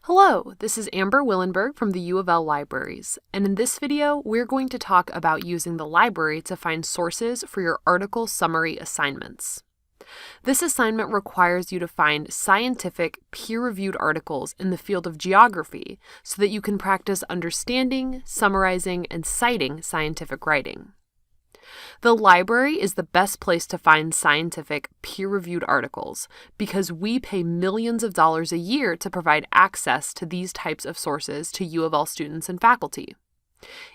Hello, this is Amber Willenberg from the U of L Libraries, and in this video, we're going to talk about using the library to find sources for your article summary assignments. This assignment requires you to find scientific, peer-reviewed articles in the field of geography so that you can practice understanding, summarizing, and citing scientific writing. The library is the best place to find scientific, peer-reviewed articles because we pay millions of dollars a year to provide access to these types of sources to U of L students and faculty.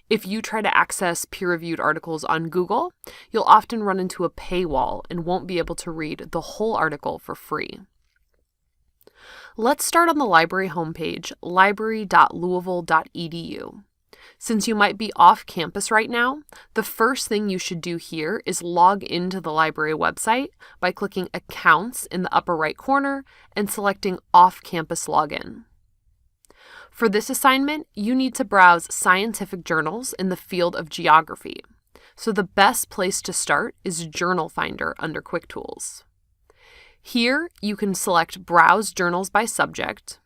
If you try to access peer-reviewed articles on Google, you'll often run into a paywall and won't be able to read the whole article for free. Let's start on the library homepage, library.louisville.edu. Since you might be off campus right now, the first thing you should do here is log into the library website by clicking Accounts in the upper right corner and selecting Off-Campus Login. For this assignment, you need to browse scientific journals in the field of geography. So the best place to start is Journal Finder under Quick Tools. Here, you can select Browse Journals by Subject,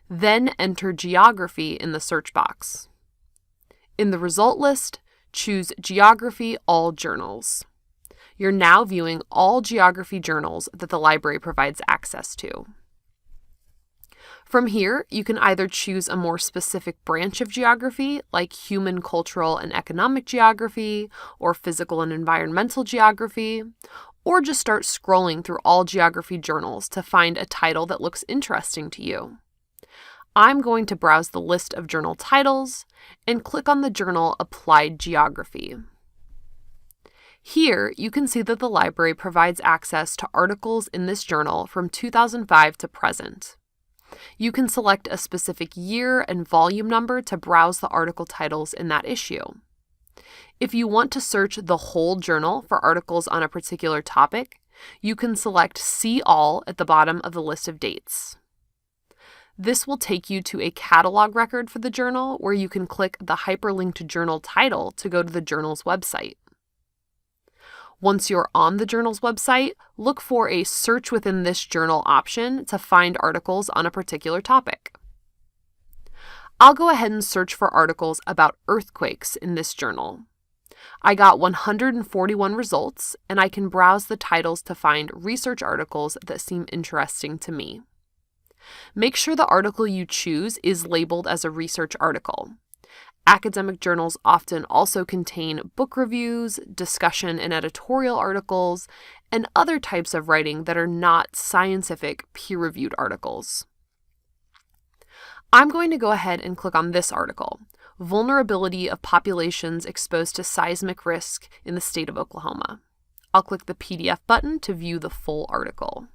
then enter Geography in the search box. In the result list, choose Geography All Journals. You're now viewing all geography journals that the library provides access to. From here, you can either choose a more specific branch of geography, like human, cultural, and economic geography, or physical and environmental geography, or just start scrolling through all geography journals to find a title that looks interesting to you. I'm going to browse the list of journal titles and click on the journal Applied Geography. Here, you can see that the library provides access to articles in this journal from 2005 to present. You can select a specific year and volume number to browse the article titles in that issue. If you want to search the whole journal for articles on a particular topic, you can select See All at the bottom of the list of dates. This will take you to a catalog record for the journal where you can click the hyperlinked journal title to go to the journal's website. Once you're on the journal's website, look for a Search Within This Journal option to find articles on a particular topic. I'll go ahead and search for articles about earthquakes in this journal. I got 141 results, and I can browse the titles to find research articles that seem interesting to me. Make sure the article you choose is labeled as a research article. Academic journals often also contain book reviews, discussion and editorial articles, and other types of writing that are not scientific, peer-reviewed articles. I'm going to go ahead and click on this article, Vulnerability of Populations Exposed to Seismic Risk in the State of Oklahoma. I'll click the PDF button to view the full article.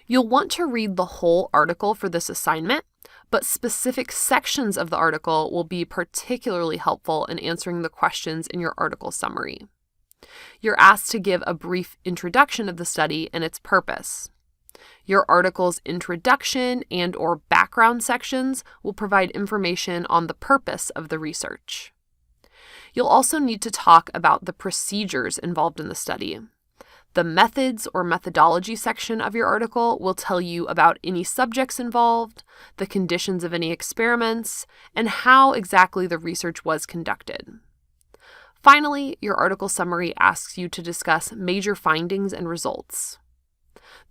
You'll want to read the whole article for this assignment, but specific sections of the article will be particularly helpful in answering the questions in your article summary. You're asked to give a brief introduction of the study and its purpose. Your article's introduction and/or background sections will provide information on the purpose of the research. You'll also need to talk about the procedures involved in the study. The methods or methodology section of your article will tell you about any subjects involved, the conditions of any experiments, and how exactly the research was conducted. Finally, your article summary asks you to discuss major findings and results.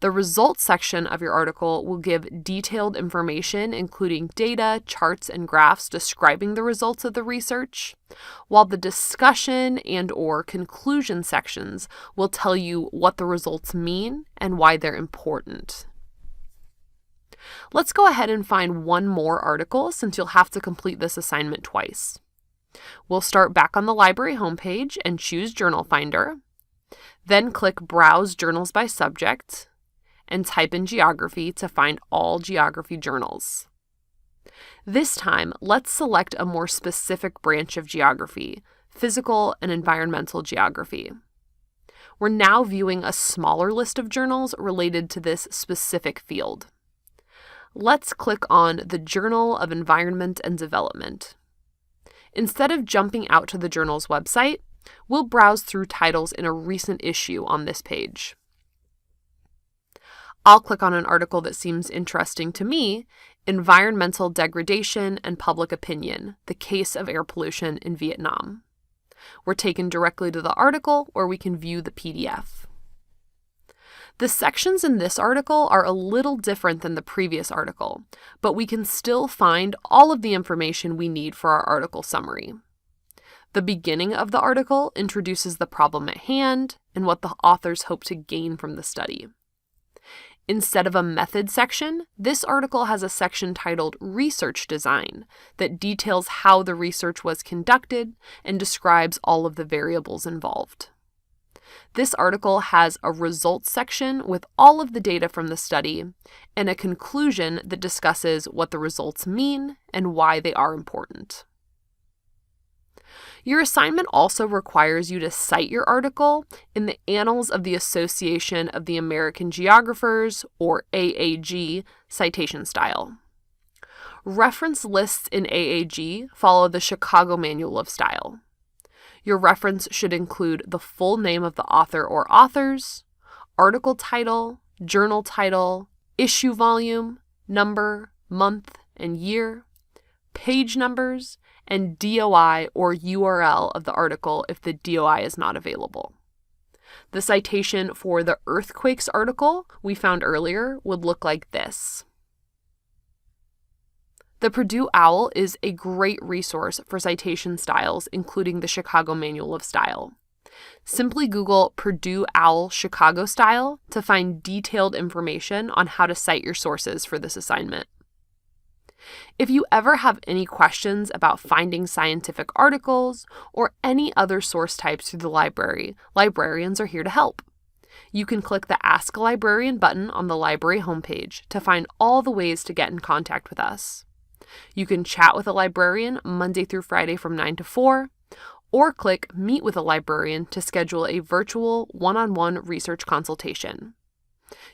The results section of your article will give detailed information, including data, charts, and graphs describing the results of the research, while the discussion and/or conclusion sections will tell you what the results mean and why they're important. Let's go ahead and find one more article since you'll have to complete this assignment twice. We'll start back on the library homepage and choose Journal Finder, then click Browse Journals by Subject, and type in Geography to find all geography journals. This time, let's select a more specific branch of geography, physical and environmental geography. We're now viewing a smaller list of journals related to this specific field. Let's click on the Journal of Environment and Development. Instead of jumping out to the journal's website, we'll browse through titles in a recent issue on this page. I'll click on an article that seems interesting to me, Environmental Degradation and Public Opinion, the Case of Air Pollution in Vietnam. We're taken directly to the article, or we can view the PDF. The sections in this article are a little different than the previous article, but we can still find all of the information we need for our article summary. The beginning of the article introduces the problem at hand and what the authors hope to gain from the study. Instead of a method section, this article has a section titled Research Design that details how the research was conducted and describes all of the variables involved. This article has a results section with all of the data from the study and a conclusion that discusses what the results mean and why they are important. Your assignment also requires you to cite your article in the Annals of the Association of the American Geographers, or AAG, citation style. Reference lists in AAG follow the Chicago Manual of Style. Your reference should include the full name of the author or authors, article title, journal title, issue volume, number, month, and year, page numbers, and DOI or URL of the article if the DOI is not available. The citation for the earthquakes article we found earlier would look like this. The Purdue OWL is a great resource for citation styles, including the Chicago Manual of Style. Simply Google Purdue OWL Chicago Style to find detailed information on how to cite your sources for this assignment. If you ever have any questions about finding scientific articles or any other source types through the library, librarians are here to help. You can click the Ask a Librarian button on the library homepage to find all the ways to get in contact with us. You can chat with a librarian Monday through Friday from 9 to 4, or click Meet with a Librarian to schedule a virtual one-on-one research consultation.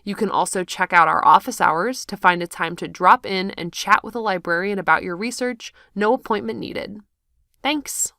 You can also check out our office hours to find a time to drop in and chat with a librarian about your research, no appointment needed. Thanks!